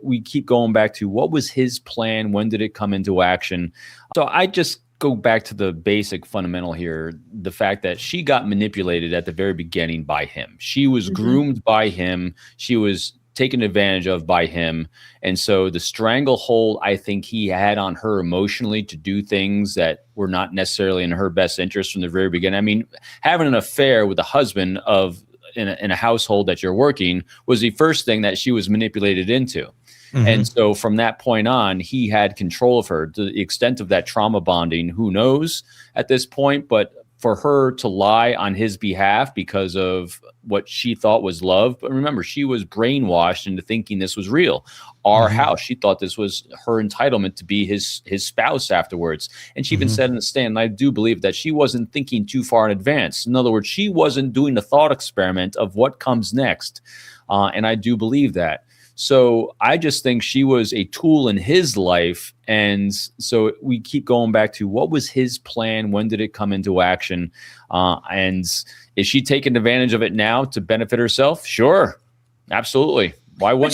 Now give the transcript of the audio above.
we keep going back to what was his plan? When did it come into action? So I just go back to the basic fundamental here, the fact that she got manipulated at the very beginning by him. She was groomed by him. She was taken advantage of by him. And so the stranglehold I think he had on her emotionally to do things that were not necessarily in her best interest from the very beginning. I mean, having an affair with a husband in a household that you're working was the first thing that she was manipulated into. And so from that point on, he had control of her. To the extent of that trauma bonding, who knows at this point, but for her to lie on his behalf because of what she thought was love. But remember, she was brainwashed into thinking this was real. Our house, she thought this was her entitlement to be his spouse afterwards. And she even said in the stand, and I do believe that she wasn't thinking too far in advance. In other words, she wasn't doing the thought experiment of what comes next. And I do believe that. So I just think she was a tool in his life. And so we keep going back to what was his plan? When did it come into action? And is she taking advantage of it now to benefit herself? Sure. Absolutely. Why wouldn't you?